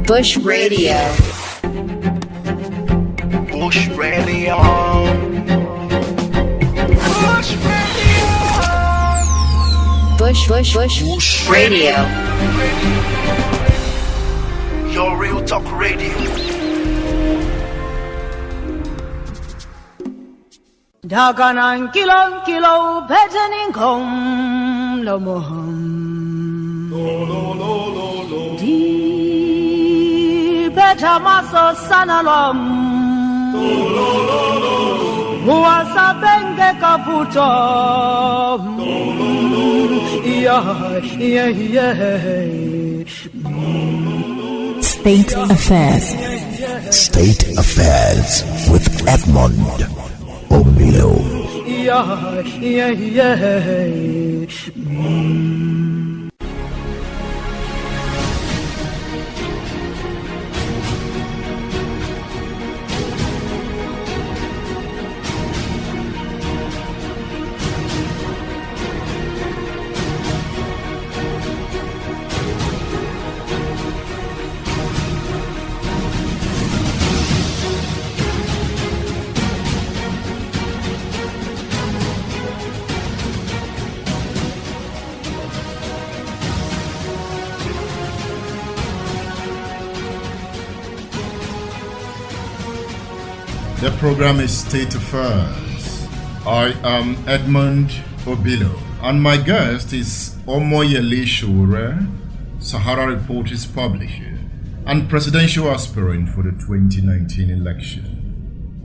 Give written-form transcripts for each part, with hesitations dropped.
Bush Radio. Bush Radio. Bush Radio. Bush Radio. Your real talk radio. Daganan kilo betening kom lo moham di beta maso sanalom muasa benge kaputo yeah. State Affairs with Edmund Obilo. The program is State Affairs. I am Edmund Obilo, and my guest is Omoyele Sowore, Sahara Reporters publisher and presidential aspirant for the 2019 election.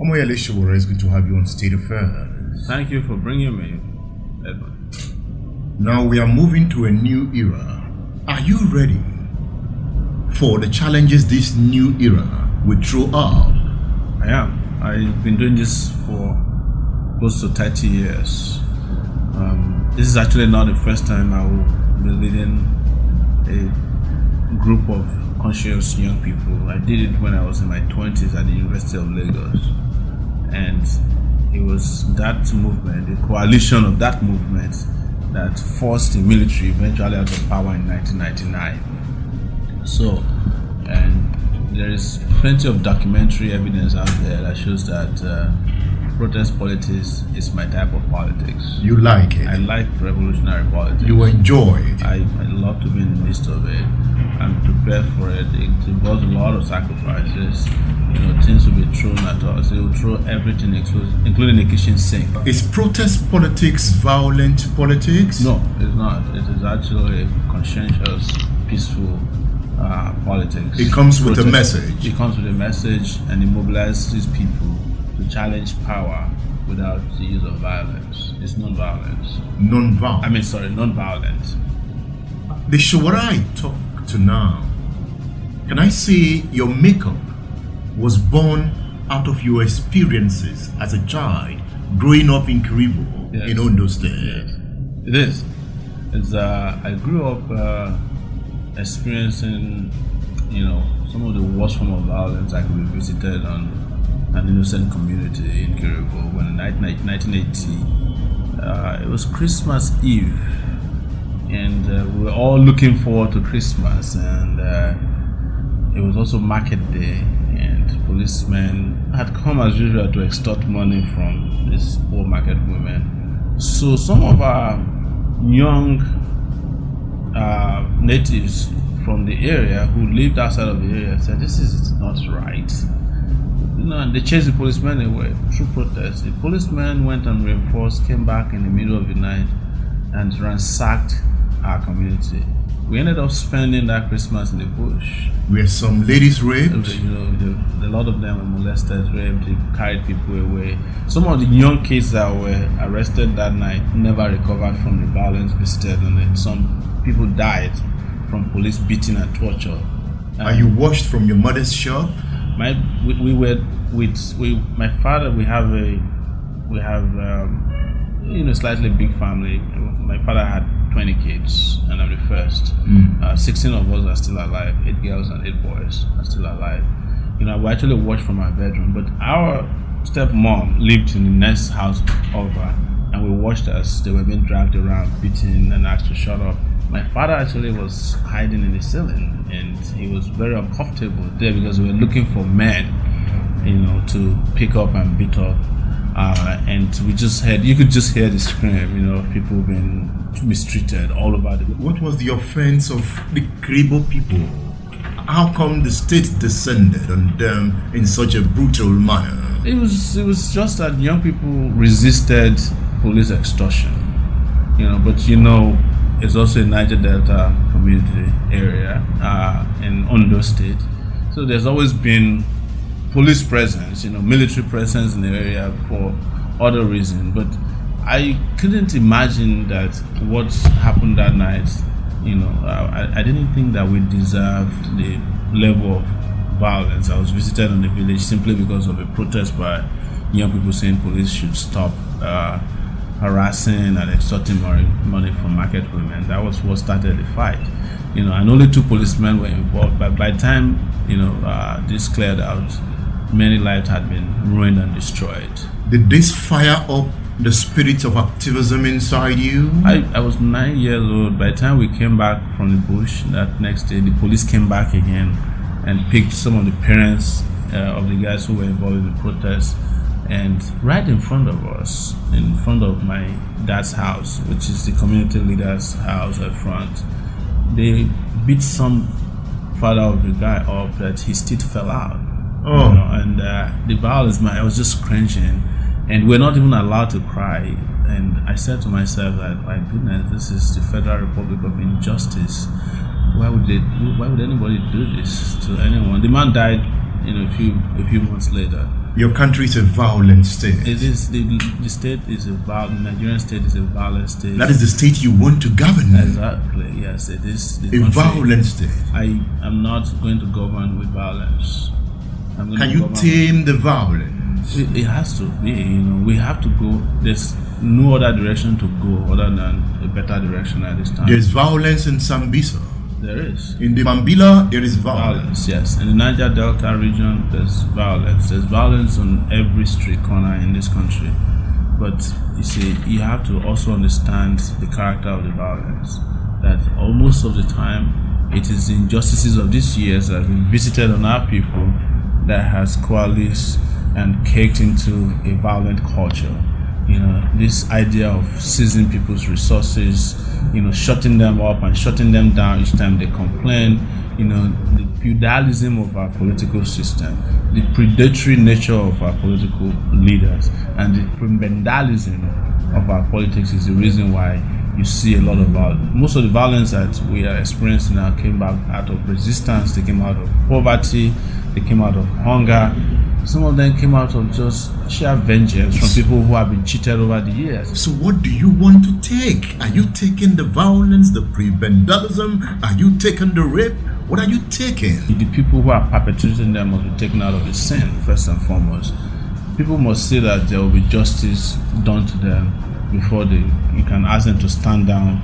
Omoyele Sowore, is good to have you on State Affairs. Thank you for bringing me, Edmund. Now we are moving to a new era. Are you ready for the challenges this new era will throw up? I am. I've been doing this for close to 30 years. This is actually not the first time I will be leading a group of conscious young people. I did it when I was in my 20s at the University of Lagos. And it was that movement, the coalition of that movement, that forced the military eventually out of power in 1999. So, and there is plenty of documentary evidence out there that shows that protest politics is my type of politics. You like it? I like revolutionary politics. You enjoy it? I love to be in the midst of it. I'm prepared for it. It involves a lot of sacrifices. Things will be thrown at us. It will throw everything, including the kitchen sink. Is protest politics violent politics? No, it's not. It is actually conscientious, peaceful politics. It comes with a message. It comes with a message, and it mobilizes people to challenge power without the use of violence. It's non-violence. Non-violent. The Sowore I talk to now, can I say your makeup was born out of your experiences as a child growing up in Kiribo, in Ondo State? Yes. It is. I grew up experiencing, some of the worst form of violence I could be visited on an innocent community in Kiribo when in 1980, it was Christmas Eve, and we were all looking forward to Christmas, and it was also market day, and policemen had come as usual to extort money from these poor market women. So some of our young natives from the area who lived outside of the area said, "This is not right." And they chased the policemen away through protest. The policemen went and reinforced, came back in the middle of the night and ransacked our community. We ended up spending that Christmas in the bush. Were some ladies raped? A lot of them were molested, raped, they carried people away. Some of the young kids that were arrested that night never recovered from the violence visited on them. Some people died from police beating and torture. Are you washed from your mother's shop? My father. We have slightly big family. My father had 20 kids, and I'm the first. 16 of us are still alive. 8 girls and 8 boys are still alive. We actually watched from our bedroom, but our stepmom lived in the next house over, and we watched as they were being dragged around, beaten, and asked to shut up. My father actually was hiding in the ceiling, and he was very uncomfortable there because we were looking for men, to pick up and beat up. And you could just hear the scream, of people being mistreated all over the world. What was the offense of the Kribo people? How come the state descended on them in such a brutal manner? It was just that young people resisted police extortion, but it's also a Niger Delta community area in Ondo State. So there's always been police presence, military presence in the area for other reasons. But I couldn't imagine that what happened that night, I didn't think that we deserved the level of violence. I was visited in the village simply because of a protest by young people saying police should stop harassing and extorting money from market women. That was what started the fight, and only 2 policemen were involved. But by the time this cleared out, many lives had been ruined and destroyed. Did this fire up the spirit of activism inside you? I was 9 years old. By the time we came back from the bush that next day, the police came back again and picked some of the parents of the guys who were involved in the protest. And right in front of us, in front of my dad's house, which is the community leader's house at front, they beat some father of the guy up that his teeth fell out. And the violence, I was just cringing, and we're not even allowed to cry. And I said to myself that, my goodness, this is the Federal Republic of Injustice. Why would anybody do this to anyone? The man died a few months later. Your country is a violent state. It is. The state is a violent. The Nigerian state is a violent state. That is the state you want to govern. Exactly. Yes, it is. A violent state. I am not going to govern with violence. Can you tame the violence? It has to be. We have to go. There's no other direction to go other than a better direction at this time. There's violence in Sambisa. There is. In the Mambila, there is violence. Yes. In the Niger Delta region, there's violence. There's violence on every street corner in this country. But you see, you have to also understand the character of the violence. That almost of the time, it is the injustices of these years that have been visited on our people that has coalesced and caked into a violent culture. This idea of seizing people's resources, shutting them up and shutting them down each time they complain, the feudalism of our political system, the predatory nature of our political leaders, and the prebendalism of our politics is the reason why you see a lot of violence. Most of the violence that we are experiencing now came back out of resistance, they came out of poverty, they came out of hunger. Some of them came out of just sheer vengeance from people who have been cheated over the years. So what do you want to take? Are you taking the violence, the prebendalism? Are you taking the rape? What are you taking? The people who are perpetrating them must be taken out of the sin, first and foremost. People must see that there will be justice done to them before you can ask them to stand down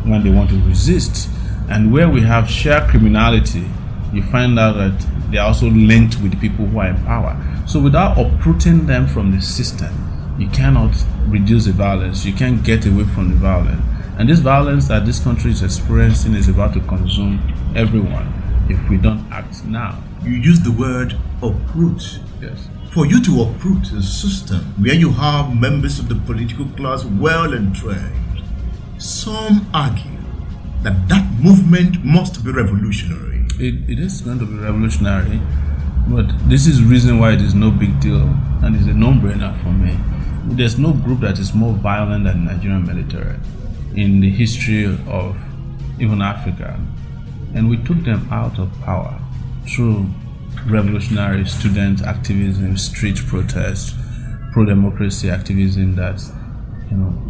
when they want to resist. And where we have sheer criminality, you find out that they are also linked with the people who are in power. So without uprooting them from the system, you cannot reduce the violence. You can't get away from the violence. And this violence that this country is experiencing is about to consume everyone if we don't act now. You use the word uproot. Yes. For you to uproot a system where you have members of the political class well entrenched, some argue that movement must be revolutionary. It is going to be revolutionary, but this is the reason why it is no big deal and it's a no-brainer for me. There's no group that is more violent than the Nigerian military in the history of even Africa, and we took them out of power through revolutionary student activism, street protest, pro-democracy activism that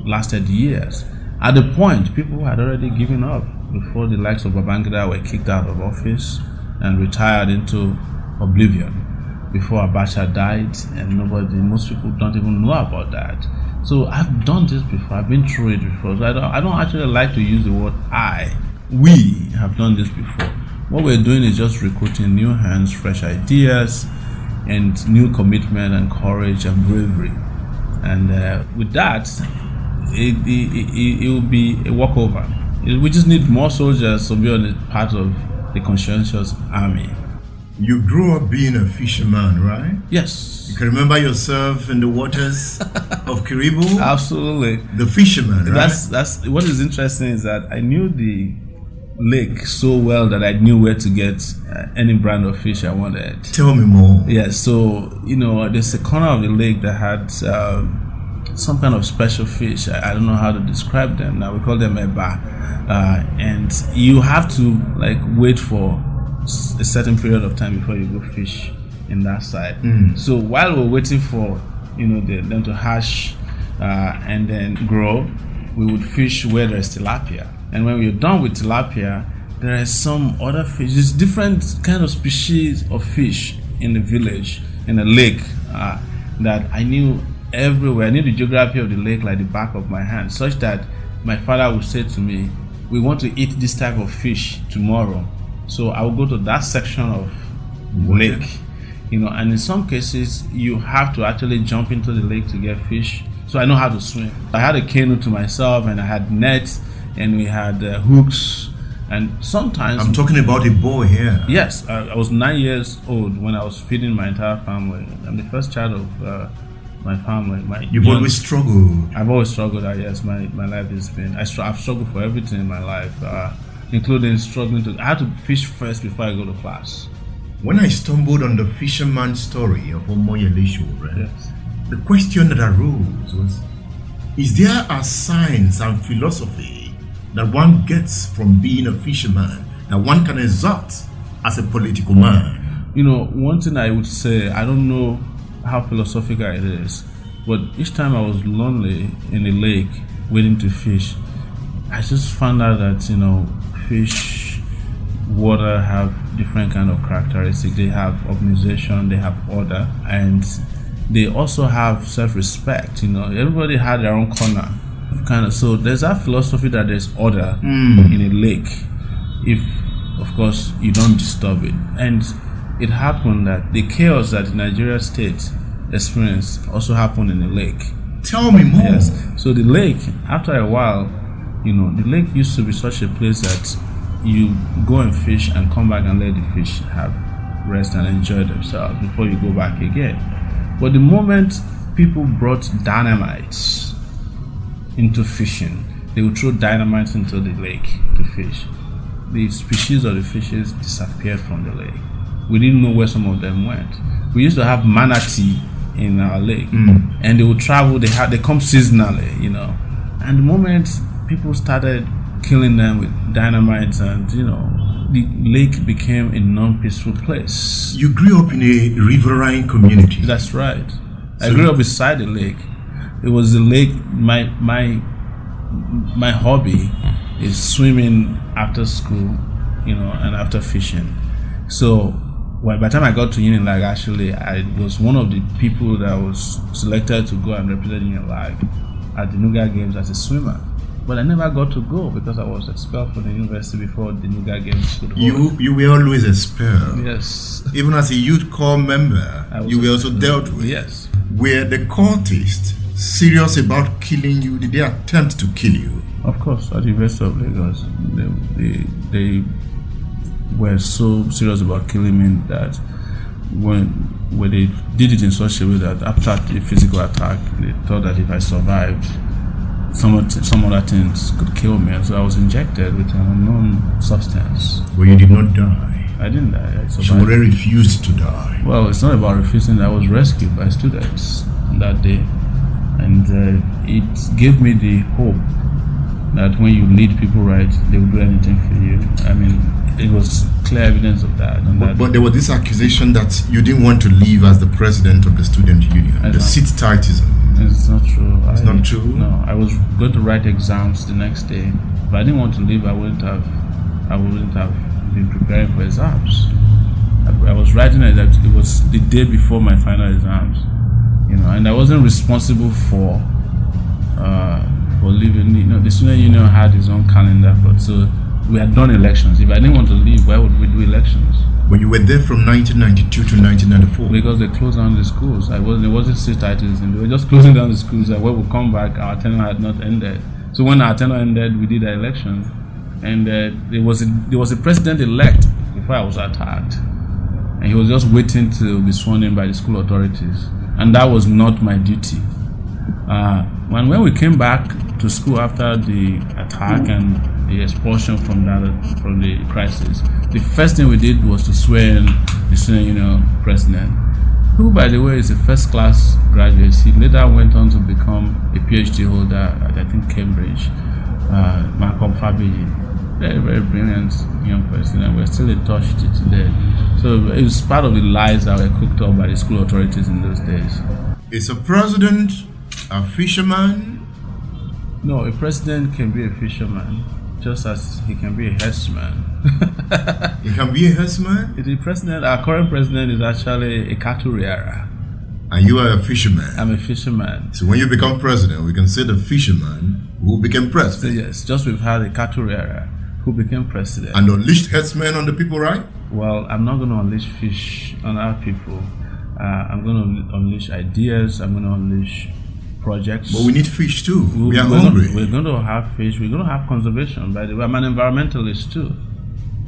lasted years. At the point, people had already given up before the likes of Babangida were kicked out of office and retired into oblivion. Before Abacha died, and most people don't even know about that. So I've done this before. I've been through it before. So I don't actually like to use the word I. We have done this before. What we're doing is just recruiting new hands, fresh ideas, and new commitment and courage and bravery. And with that, it will be a walkover. We just need more soldiers to be on the part of the conscientious army. You grew up being a fisherman, right? Yes. You can remember yourself in the waters of Kiribu? Absolutely. The fisherman, right? That's what is interesting is that I knew the lake so well that I knew where to get any brand of fish I wanted. Tell me more. Yes, so there's a corner of the lake that had some kind of special fish. I don't know how to describe them now. We call them eba, and you have to wait for a certain period of time before you go fish in that side. So while we're waiting for them to hatch and then grow, we would fish where there's tilapia. And when we're done with tilapia, there are some other fish. There's different kind of species of fish in the village, in the lake, that I knew everywhere. I knew the geography of the lake like the back of my hand, such that my father would say to me, "We want to eat this type of fish tomorrow." So I will go to that section of lake, and in some cases you have to actually jump into the lake to get fish. So I know how to swim. I had a canoe to myself, and I had nets, and we had hooks, and sometimes... I'm talking about a boy here. Yes, I was 9 years old when I was feeding my entire family. I'm the first child of my family. You've always struggled. I've always struggled. Yes, my life has been... I've struggled for everything in my life. Including struggling I had to fish first before I go to class. When I stumbled on the fisherman story of Omoyele Sowore, yes, the question that arose was, is there a science and philosophy that one gets from being a fisherman that one can exert as a political man? One thing I would say, I don't know how philosophical it is, but each time I was lonely in the lake waiting to fish, I just found out that, fish, water have different kind of characteristics. They have organization, they have order, and they also have self-respect. Everybody had their own corner, so there's that philosophy that there's order in a lake, if of course you don't disturb it. And it happened that the chaos that the Nigeria state experienced also happened in the lake. Tell me more. Yes. So the lake, after a while, the lake used to be such a place that you go and fish and come back and let the fish have rest and enjoy themselves before you go back again. But the moment people brought dynamite into fishing, they would throw dynamite into the lake to fish. The species of the fishes disappeared from the lake. We didn't know where some of them went. We used to have manatee in our lake, and they would travel. They come seasonally, And the moment people started killing them with dynamite, and the lake became a non-peaceful place. You grew up in a riverine community. That's right. I grew up beside the lake. It was the lake. My hobby is swimming after school, and after fishing. So by the time I got to Unilag, actually, I was one of the people that was selected to go and represent Unilag at the Nuga Games as a swimmer. But I never got to go because I was expelled from the university before the Nuga Games could hold. You were always expelled. Yes. Even as a youth corps member, you were also dealt with. Yes. Were the cultists serious about killing you? Did they attempt to kill you? Of course, at the University of Lagos, they were so serious about killing me that when they did it in such a way that after the physical attack, they thought that if I survived, some other things could kill me. And so I was injected with an unknown substance. Well, you did not die. I didn't die. I survived. Sowore refused to die. Well, it's not about refusing. I was rescued by students on that day. And it gave me the hope that when you lead people right, they will do anything for you. I mean, it was clear evidence of that. But there was this accusation that you didn't want to leave as the president of the student union, the seat-titism. It's not true. It's not true? No, I was going to write exams the next day. If I didn't want to leave, I wouldn't have been preparing for exams. I was writing it that it was the day before my final exams, and I wasn't responsible for leaving. The student union had its own calendar so we had done elections. If I didn't want to leave, why would we do elections? When you were there from 1992 to 1994? Because they closed down the schools. There wasn't seat titles, and they were just closing down the schools. And when we come back, our tenure had not ended. So when our tenure ended, we did the election, and there was a president-elect before I was attacked, and he was just waiting to be sworn in by the school authorities, and that was not my duty. When we came back to school after the attack and the expulsion from the crisis, the first thing we did was to swear in the student president, who, by the way, is a first-class graduate. He later went on to become a PhD holder at, I think, Cambridge. Malcolm Fabiyi, very, very brilliant young person, and we're still in touch to today. So it was part of the lies that were cooked up by the school authorities in those days. Is a president a fisherman? No, a president can be a fisherman, just as he can be a herdsman. He can be a herdsman? The president, our current president, is actually a cattle rearer. And you are a fisherman? I'm a fisherman. So when you become president, we can say the fisherman who became president? So yes, just we've had a cattle rearer who became president. And unleashed herdsmen on the people, right? Well, I'm not going to unleash fish on our people. I'm going to unleash ideas. I'm going to unleash projects. But we need fish too. We are hungry. We're going to have fish. We're going to have conservation. By the way, I'm an environmentalist too.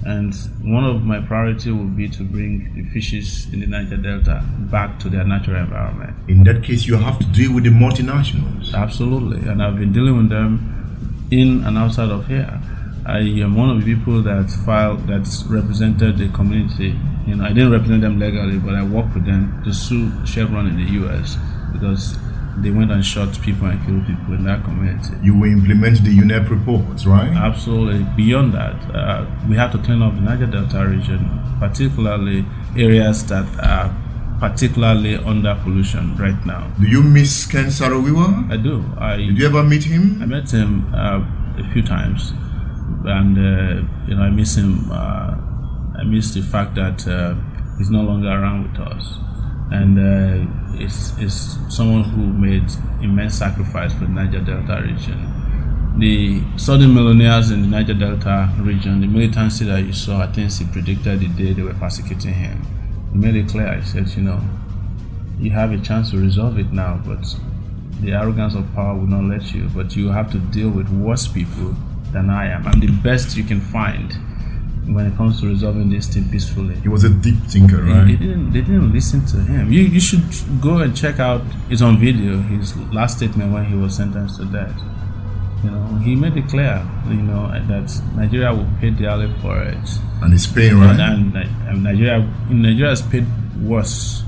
And one of my priority will be to bring the fishes in the Niger Delta back to their natural environment. In that case, you have to deal with the multinationals. Absolutely. And I've been dealing with them in and outside of here. I am one of the people that's represented the community. I didn't represent them legally, but I worked with them to sue Chevron in the US because they went and shot people and killed people in that community. You will implement the UNEP reports, right? Absolutely. Beyond that, we have to clean up the Niger Delta region, particularly areas that are particularly under pollution right now. Do you miss Ken Saro-Wiwa? I do. Did you ever meet him? I met him a few times, and I miss him. I miss the fact that he's no longer around with us. And is someone who made immense sacrifice for the Niger Delta region. The sudden millionaires in the Niger Delta region, the militancy that you saw, I think he predicted the day they were persecuting him. He made it clear. He said, you have a chance to resolve it now, but the arrogance of power will not let you. But you have to deal with worse people than I am. I'm the best you can find when it comes to resolving this thing peacefully. He was a deep thinker, right? They didn't listen to him. You should go and check out, it's on video, his last statement when he was sentenced to death. He made it clear, that Nigeria will pay dearly for it. And it's paying, right? And Nigeria has paid worse.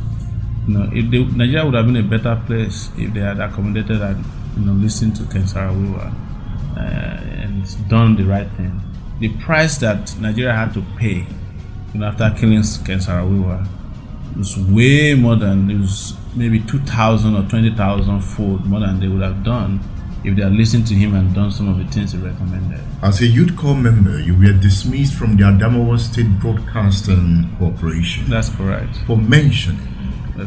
Nigeria would have been a better place if they had accommodated and listened to Ken Saro-Wiwa and done the right thing. The price that Nigeria had to pay, after killing Ken Saro-Wiwa, was way more than, it was maybe 2,000 or 20,000 fold more than they would have done if they had listened to him and done some of the things he recommended. As a youth corps member, you were dismissed from the Adamawa State Broadcasting Corporation. That's correct. For mentioning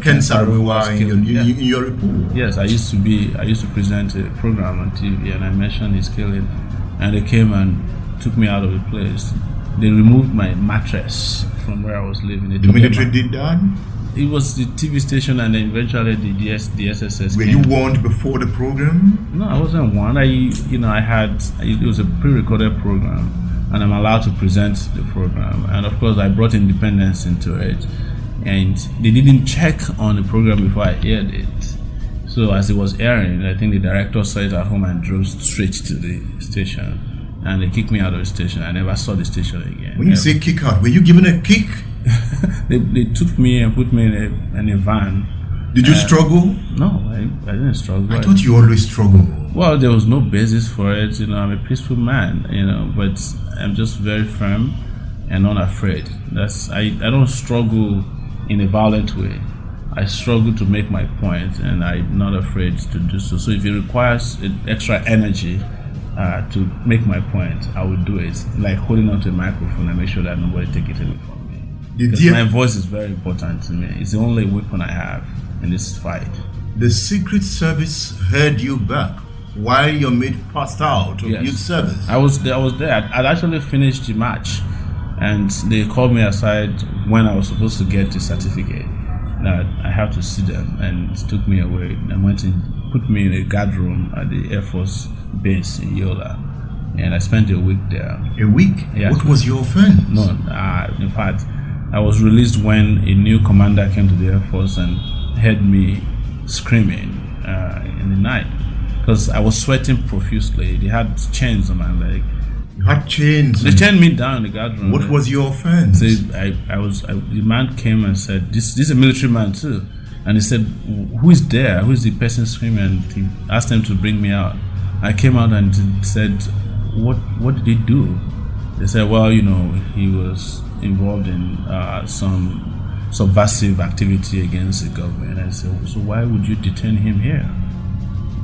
Ken Saro-Wiwa in your report. Yes, I used to present a program on TV, and I mentioned his killing, and they came and took me out of the place. They removed my mattress from where I was living. The military did that? It was the TV station, and then eventually the SSS. Were you warned before the program? No, I wasn't warned. It was a pre-recorded program, and I'm allowed to present the program. And of course, I brought independence into it. And they didn't check on the program before I aired it. So as it was airing, I think the director saw it at home and drove straight to the station. And they kicked me out of the station. I never saw the station again. When you say kick out, were you given a kick? They took me and put me in a van. Did you struggle? No, I didn't struggle. I thought you always struggle. Well, there was no basis for it. I'm a peaceful man, but I'm just very firm and unafraid. I don't struggle in a violent way. I struggle to make my point, and I'm not afraid to do so. So if it requires extra energy to make my point, I will do it. Like holding onto a microphone and make sure that nobody take it away from me. Because my voice is very important to me. It's the only weapon I have in this fight. The Secret Service heard you back while your mate passed out of youth service. I was there. I'd actually finished the match, and they called me aside when I was supposed to get the certificate that I have to see them, and took me away and went and put me in a guard room at the Air Force base in Yola. and I spent a week there. A week? Yeah. What was your offense? No, in fact, I was released when a new commander came to the Air Force and heard me screaming in the night because I was sweating profusely. They had chains on my leg. You had chains. They chained me down in the guard room. What was your offense? So the man came and said, "This is a military man too," and he said, "Who is there? Who is the person screaming?" And he asked them to bring me out. I came out and said, "What did he do?" They said, "Well, he was involved in some subversive activity against the government." And I said, "So why would you detain him here?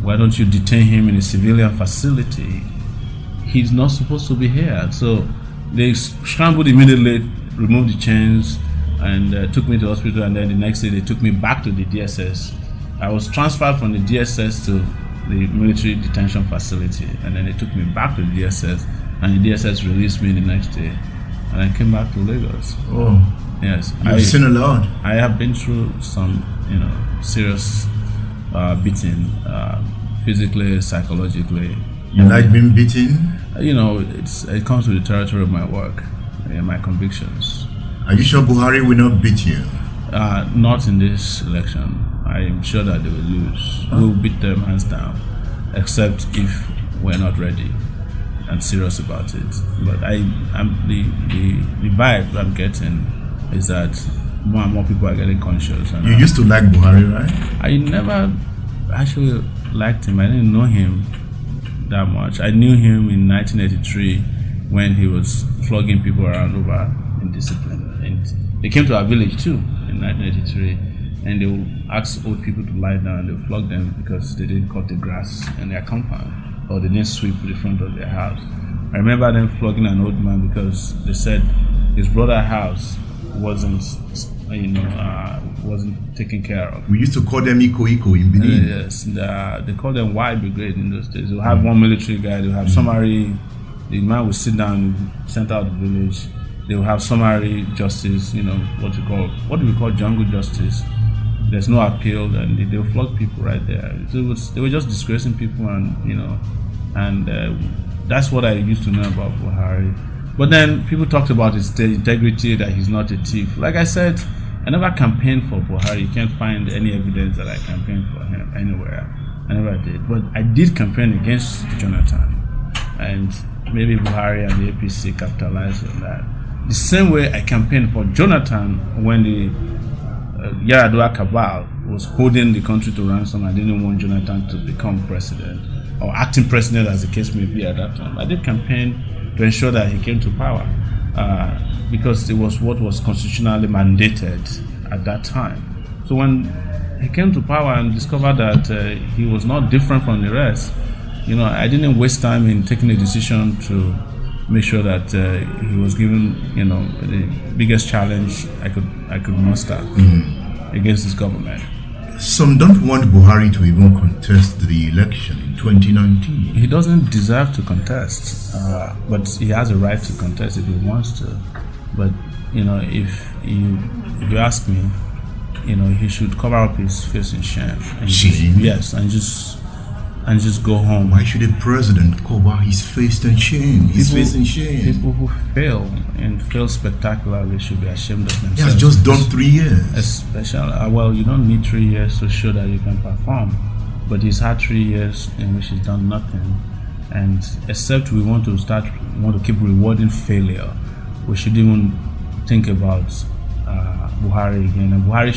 Why don't you detain him in a civilian facility? He's not supposed to be here." So they scrambled immediately, removed the chains, and took me to hospital. And then the next day they took me back to the DSS. I was transferred from the DSS to the military detention facility, and then they took me back to the DSS, and the DSS released me the next day, and I came back to Lagos. Oh, yes, I've seen a lot. I have been through some, serious beating, physically, psychologically. You like being beaten? It comes with the territory of my work and my convictions. Are you sure Buhari will not beat you? Not in this election. I am sure that they will lose. We'll beat them hands down, except if we're not ready and serious about it. But the vibe I'm getting is that more and more people are getting conscious. And you used to like Buhari, right? I never actually liked him. I didn't know him that much. I knew him in 1983 when he was flogging people around over indiscipline. And they came to our village too in 1983, and they would ask old people to lie down and they would flog them because they didn't cut the grass in their compound or they didn't sweep the front of their house. I remember them flogging an old man because they said his brother's house wasn't taken care of. We used to call them Iko in Benin. Yes, they called them Y Brigade in those days. They'll have one military guy, they'll have summary, the man will sit down in the center of the village, they'll have summary justice, what do we call jungle justice. There's no appeal, and they'll flog people right there. So they were just disgracing people, and that's what I used to know about Buhari. But then people talked about his integrity, that he's not a thief. Like I said, I never campaigned for Buhari. You can't find any evidence that I campaigned for him anywhere. I never did. But I did campaign against Jonathan. And maybe Buhari and the APC capitalized on that. The same way I campaigned for Jonathan when the Yaradua cabal was holding the country to ransom. I didn't want Jonathan to become president or acting president, as the case may be at that time. I did campaign to ensure that he came to power because it was what was constitutionally mandated at that time. So when he came to power and discovered that he was not different from the rest, I didn't waste time in taking a decision to make sure that he was given, the biggest challenge I could muster against this government. Some don't want Buhari to even contest the election in 2019. He doesn't deserve to contest, but he has a right to contest if he wants to. But if you ask me, he should cover up his face in shame. Yes, and just go home. Why should a president cover his face in shame? People who fail and fail spectacularly should be ashamed of themselves. He has just done 3 years. Especially, well, you don't need 3 years to show that you can perform. But he's had 3 years in which he's done nothing. And except we want to keep rewarding failure, we should even think about Buhari again. And Buhari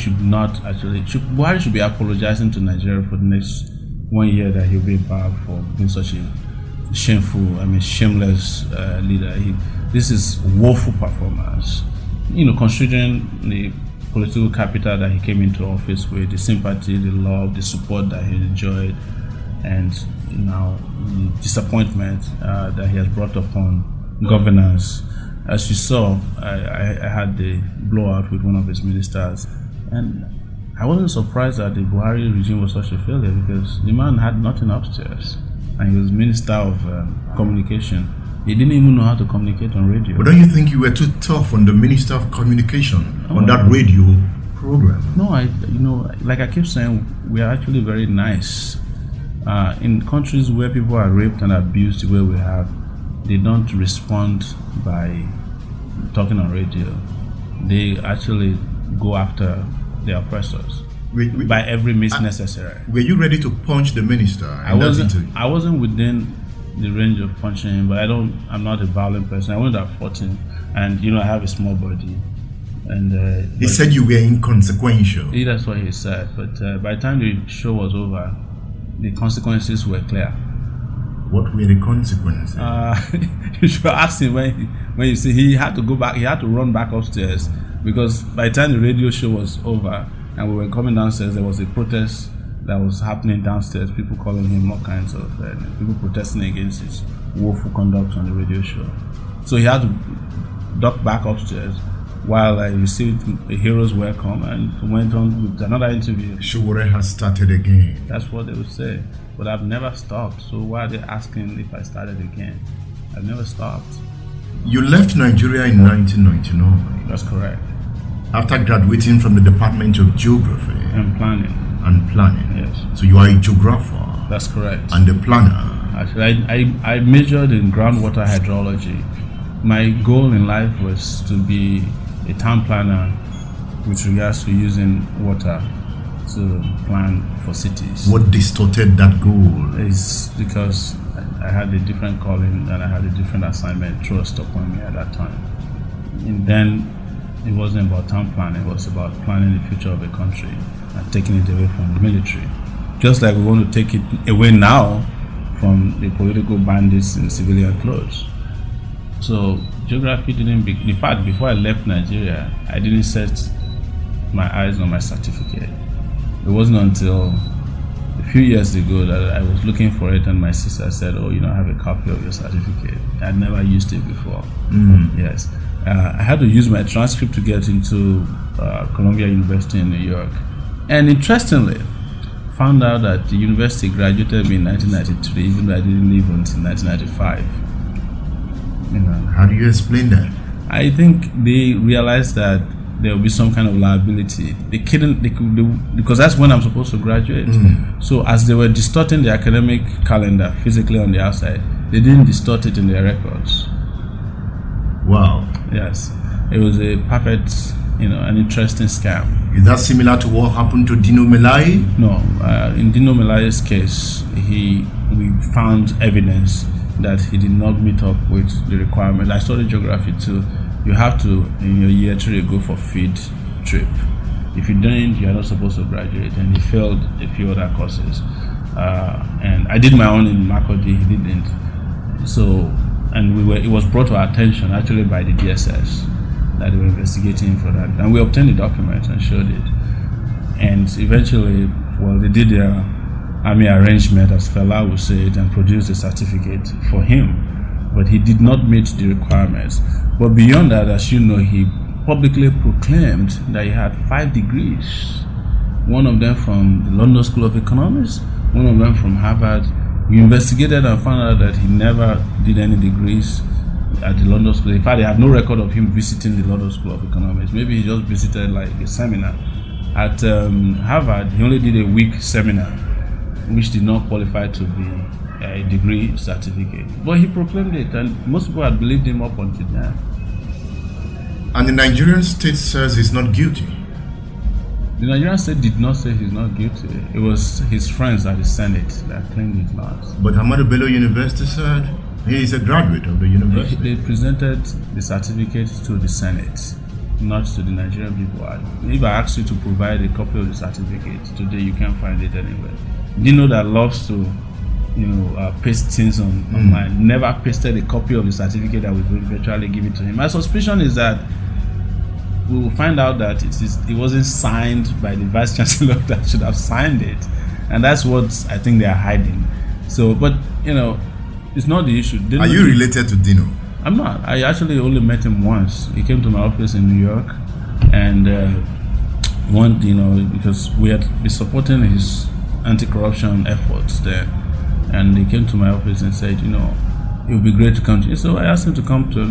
should be apologizing to Nigeria for the next 1 year that he'll be in power for being such a shameless leader. This is woeful performance. Considering the political capital that he came into office with, the sympathy, the love, the support that he enjoyed, and now the disappointment that he has brought upon governance. As you saw, I had the blowout with one of his ministers, and I wasn't surprised that the Buhari regime was such a failure because the man had nothing upstairs, and he was Minister of Communication. He didn't even know how to communicate on radio. But don't you think you were too tough on the Minister of Communication on that radio program? No, like I keep saying, we are actually very nice. In countries where people are raped and abused the way we have, they don't respond by talking on radio. They actually go after the oppressors by every means necessary. Were you ready to punch the minister? I wasn't within the range of punching him, but I'm not a violent person. I wouldn't have fought him, and I have a small body. And he said you were inconsequential. That's what he said. But by the time the show was over, the consequences were clear. What were the consequences? You should ask him when you see he had to go back. He had to run back upstairs because by the time the radio show was over and we were coming downstairs, there was a protest that was happening downstairs. People calling him all kinds of people protesting against his woeful conduct on the radio show. So he had to duck back upstairs while I received a hero's welcome and went on with another interview. Sowore has started again. That's what they would say. But I've never stopped. So why are they asking if I started again? I've never stopped. You left Nigeria in 1999. That's correct. After graduating from the Department of Geography And planning. Yes. So you are a geographer. That's correct. And a planner. Actually, I majored in groundwater hydrology. My goal in life was to be a town planner with regards to using water to plan for cities. What distorted that goal? Is because I had a different calling and I had a different assignment thrust upon me at that time. And then it wasn't about town planning, it was about planning the future of a country and taking it away from the military. Just like we want to take it away now from the political bandits in civilian clothes. So geography didn't in fact, before I left Nigeria, I didn't set my eyes on my certificate. It wasn't until a few years ago that I was looking for it and my sister said, I have a copy of your certificate. I'd never used it before. Yes. I had to use my transcript to get into Columbia University in New York. And interestingly, found out that the university graduated me in 1993, even though I didn't leave until 1995. How do you explain that? I think they realized that there will be some kind of liability. They couldn't, because that's when I'm supposed to graduate. So as they were distorting the academic calendar physically on the outside, they didn't distort it in their records. Wow. Yes. It was a perfect, an interesting scam. Is that similar to what happened to Dino Melaye? No. In Dino Melaye's case, we found evidence that he did not meet up with the requirement. I studied geography too. You have to, in your year 3, go for field trip. If you don't, you are not supposed to graduate. And he failed a few other courses. And I did my own in Makurdi, he didn't. So, and it was brought to our attention actually by the DSS that they were investigating for that. And we obtained the documents and showed it. And eventually, they did their army arrangement, as Fela would say it, and produced a certificate for him. But he did not meet the requirements. But beyond that, as you know, he publicly proclaimed that he had 5 degrees. One of them from the London School of Economics, one of them from Harvard. We investigated and found out that he never did any degrees at the London School. In fact, they have no record of him visiting the London School of Economics. Maybe he just visited like a seminar. At Harvard, he only did a week seminar, which did not qualify to be a degree certificate. But he proclaimed it, and most people had believed him up until then. And the Nigerian state says he's not guilty. The Nigerian state did not say he's not guilty. It was his friends at the Senate that claimed he's not. But Ahmadu Bello University said he is a graduate of the university. They presented the certificate to the Senate, not to the Nigerian people. If I asked you to provide a copy of the certificate today, you can't find it anywhere. Dino that loves to, paste things online, never pasted a copy of the certificate that we will eventually give it to him. My suspicion is that we will find out that it wasn't signed by the vice chancellor that should have signed it, and that's what I think they are hiding. So, but it's not the issue. Are you related to Dino? I'm not. I actually only met him once. He came to my office in New York, and because we had been supporting his anti-corruption efforts there, and he came to my office and said, it would be great to come to you. So I asked him to come to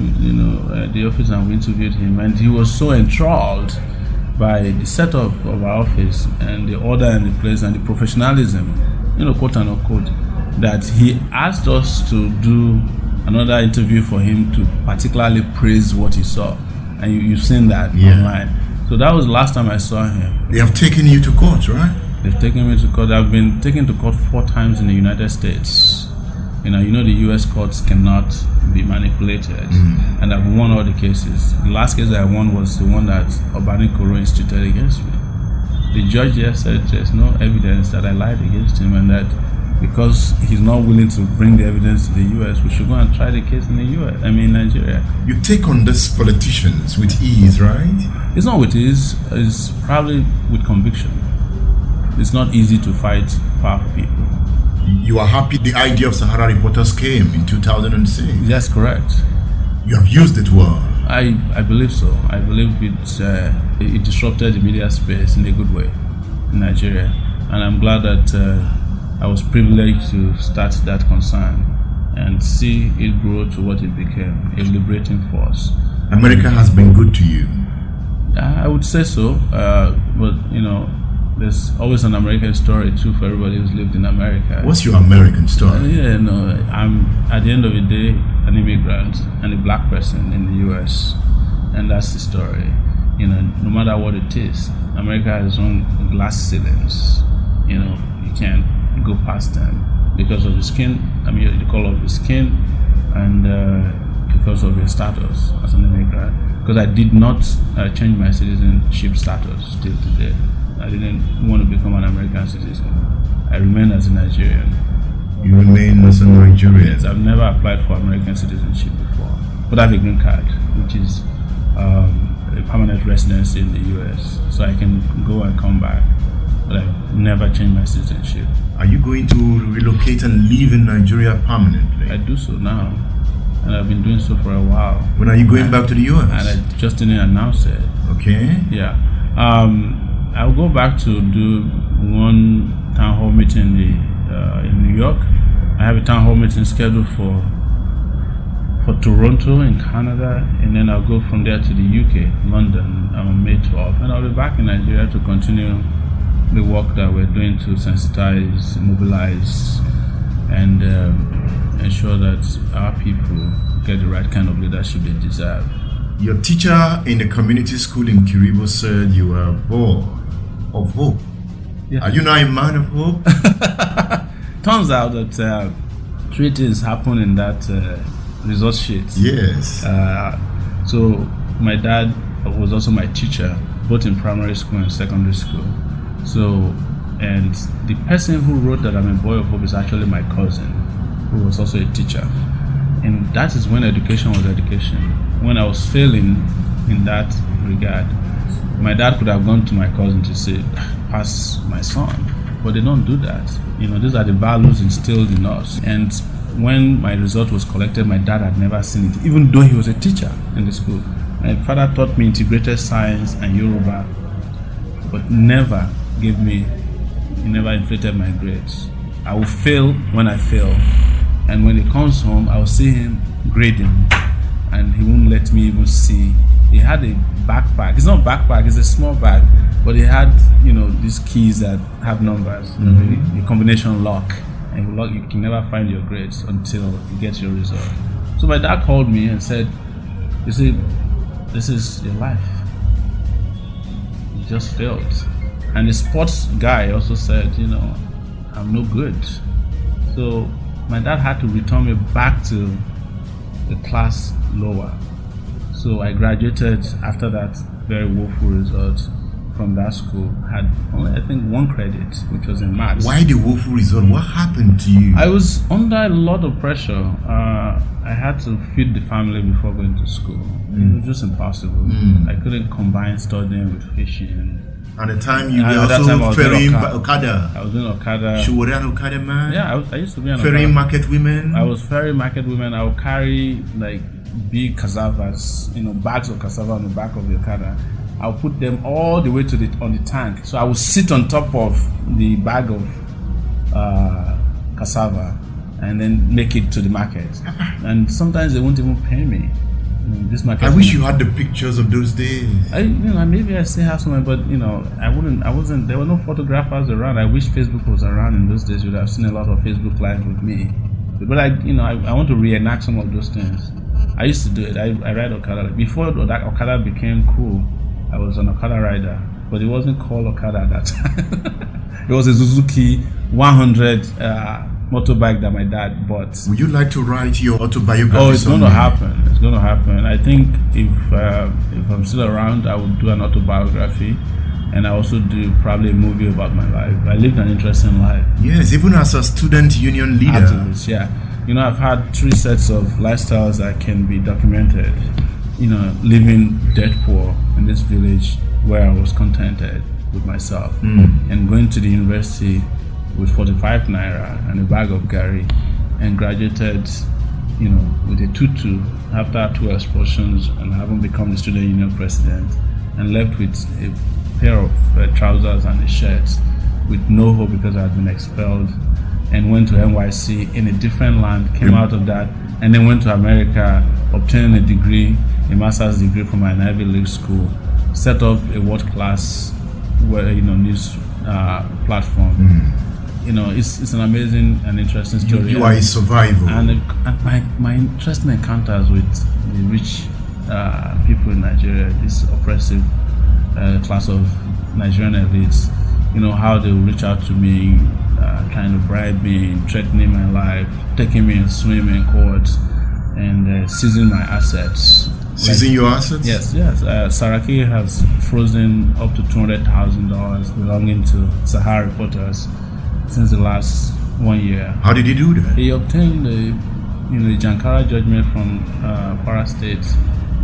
the office, and we interviewed him, and he was so enthralled by the setup of our office and the order and the place and the professionalism, quote unquote, that he asked us to do another interview for him to particularly praise what he saw. And you've seen that Yeah. online. So that was the last time I saw him. They have taken you to court, right? They've taken me to court. I've been taken to court 4 times in the United States. You know the U.S. courts cannot be manipulated, and I've won all the cases. The last case I won was the one that Obani Koro instituted against me. The judge there said there's no evidence that I lied against him, and that because he's not willing to bring the evidence to the U.S., we should go and try the case in the U.S. Nigeria. You take on these politicians with ease, right? It's not with ease. It's probably with conviction. It's not easy to fight powerful people. You are happy the idea of Sahara Reporters came in 2006. That's correct. You have used it well. I believe so. I believe it disrupted the media space in a good way in Nigeria, and I'm glad that I was privileged to start that concern and see it grow to what it became, a liberating force. America has been good to you. I would say so, but there's always an American story too for everybody who's lived in America. What's your American story? I'm at the end of the day an immigrant and a black person in the U.S., and that's the story. No matter what it is, America has its own glass ceilings. You can't go past them because of the skin. The color of the skin, and because of your status as an immigrant. Because I did not change my citizenship status till today. I didn't want to become an American citizen. I remain as a Nigerian. You remain as a Nigerian? Yes, I've never applied for American citizenship before. But I have a green card, which is a permanent residency in the U.S. So I can go and come back. But I've never changed my citizenship. Are you going to relocate and live in Nigeria permanently? I do so now. And I've been doing so for a while. When are you going back to the U.S.? And I just didn't announce it. Okay. Yeah. I'll go back to do one town hall meeting in New York. I have a town hall meeting scheduled for Toronto in Canada, and then I'll go from there to the UK, London, on May 12th. And I'll be back in Nigeria to continue the work that we're doing to sensitize, mobilize, and ensure that our people get the right kind of leadership they deserve. Your teacher in the community school in Kiribo said you were a boy of hope. Yeah. Are you now a man of hope? Turns out that 3 things happen in that result sheet. Yes. So my dad was also my teacher, both in primary school and secondary school. So, and the person who wrote that I'm a boy of hope is actually my cousin, who was also a teacher. And that is when education was education. When I was failing in that regard, my dad could have gone to my cousin to say, pass my son. But they don't do that. These are the values instilled in us. And when my result was collected, my dad had never seen it, even though he was a teacher in the school. My father taught me integrated science and Yoruba, but never inflated my grades. I will fail when I fail. And when he comes home, I will see him grading, and he won't let me even see. He had a backpack. It's not a backpack, it's a small bag, but he had, these keys that have numbers, the combination lock, and you can never find your grades until you get your result. So my dad called me and said, you see, this is your life. You just failed. And the sports guy also said, I'm no good. So my dad had to return me back to the class lower. So I graduated after that very woeful result from that school. Had only, I think, 1 credit, which was in maths. Why the woeful result? What happened to you? I was under a lot of pressure. I had to feed the family before going to school. It was just impossible. I couldn't combine studying with fishing. At the time you were also ferrying Okada. I was doing Okada. Sowore an Okada man? Yeah, I used to be an ferrying Okada. market women? I was ferrying market women. I would carry big cassavas, bags of cassava on the back of the Okada. I'll put them all the way on the tank. So I would sit on top of the bag of cassava and then make it to the market. And sometimes they won't even pay me. This market. I wish you had the pictures of those days. Maybe I still have some, but I wasn't. There were no photographers around. I wish Facebook was around in those days. You would have seen a lot of Facebook Live with me. But I want to reenact some of those things. I used to do it. I ride Okada. Before that Okada became cool, I was an Okada rider, but it wasn't called Okada at that time. It was a Suzuki 100 motorbike that my dad bought. Would you like to write your autobiography? Oh, it's going to happen. It's going to happen. I think if I'm still around, I would do an autobiography, and I also do probably a movie about my life. I lived an interesting life. Yes, even as a student union leader. Activist, yeah. I've had 3 sets of lifestyles that can be documented. Living dirt poor in this village where I was contented with myself, and going to the university with 45 naira and a bag of gari, and graduated, with a tutu after 2 expulsions, and having become the student union president, and left with a pair of trousers and a shirt, with no hope because I had been expelled, and went to NYC in a different land, came out of that, and then went to America, obtained a master's degree from an Ivy League school, set up a world-class news platform. It's an amazing and interesting story. You are a survivor. And my interesting encounters with the rich people in Nigeria, this oppressive class of Nigerian elites, how they will reach out to me, trying to bribe me, threatening my life, taking me and swimming in court, and seizing my assets. Seizing your assets? Yes. Saraki has frozen up to $200,000 belonging to Sahara Reporters since the last 1 year. How did he do that? He obtained the Jankara judgment from Kwara State,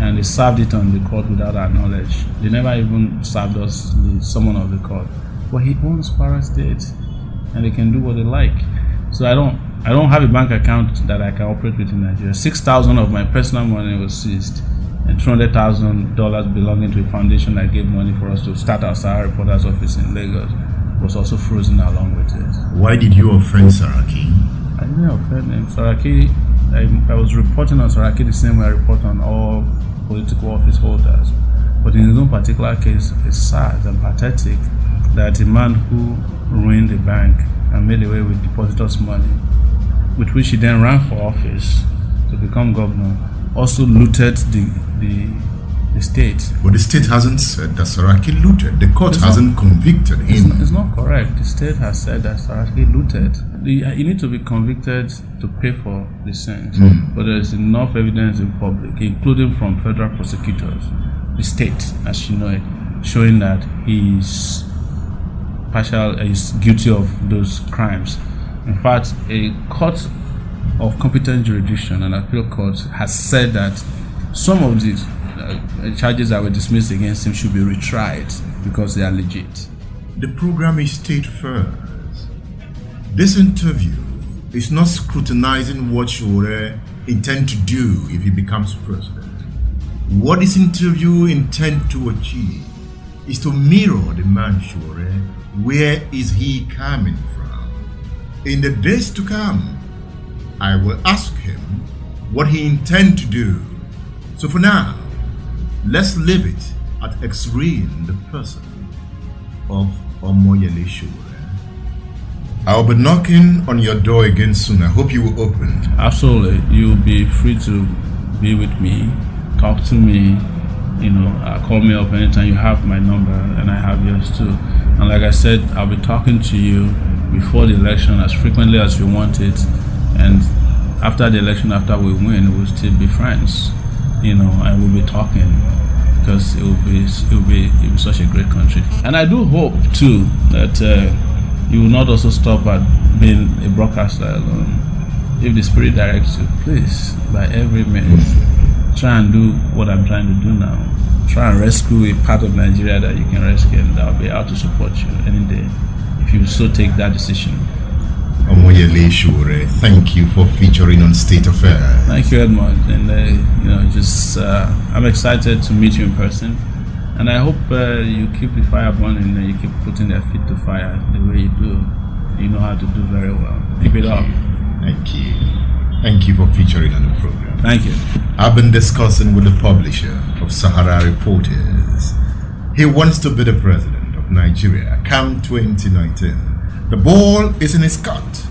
and they served it on the court without our knowledge. They never even served us the summon of the court. But he owns Kwara State, and they can do what they like. So I don't have a bank account that I can operate with in Nigeria. 6,000 of my personal money was seized, and $200,000 belonging to a foundation that gave money for us to start our Sahara Reporters office in Lagos was also frozen along with it. Why did you offend Saraki? I didn't offend him. Saraki, I was reporting on Saraki the same way I report on all political office holders. But in his own particular case, it's sad and pathetic that a man who ruined the bank and made away with depositors' money, with which he then ran for office to become governor, also looted the state. But the state hasn't said that Saraki looted. The court hasn't convicted him. It's not correct. The state has said that Saraki looted. You need to be convicted to pay for the sins. But there is enough evidence in public, including from federal prosecutors, the state, as you know it, showing that he's guilty of those crimes. In fact, a court of competent jurisdiction, an appeal court, has said that some of these charges that were dismissed against him should be retried because they are legit. The program is State First. This interview is not scrutinizing what Sowore intends to do if he becomes president. What this interview intends to achieve is to mirror the man Sowore. Where is he coming from? In the days to come, I will ask him what he intends to do. So for now, let's leave it at X-raying the person of Omoyele Sowore. I'll be knocking on your door again soon. I hope you will open. Absolutely. You'll be free to be with me, talk to me, call me up anytime. You have my number and I have yours too. And like I said, I'll be talking to you before the election as frequently as you want it. And after the election, after we win, we'll still be friends, and we'll be talking because it will be such a great country. And I do hope too that you will not also stop at being a broadcaster alone. If the spirit directs you, please, by every means, try and do what I'm trying to do now. Try and rescue a part of Nigeria that you can rescue, and I'll be out to support you any day if you so take that decision. Omoyele Sowore, thank you for featuring on State Affairs. Thank you, Edmund. And I'm excited to meet you in person, and I hope you keep the fire burning and you keep putting your feet to fire the way you do. You know how to do very well. Keep it up. Thank you. Thank you for featuring on the program. Thank you. I've been discussing with the publisher of Sahara Reporters. He wants to be the president of Nigeria come 2019. The ball is in his court.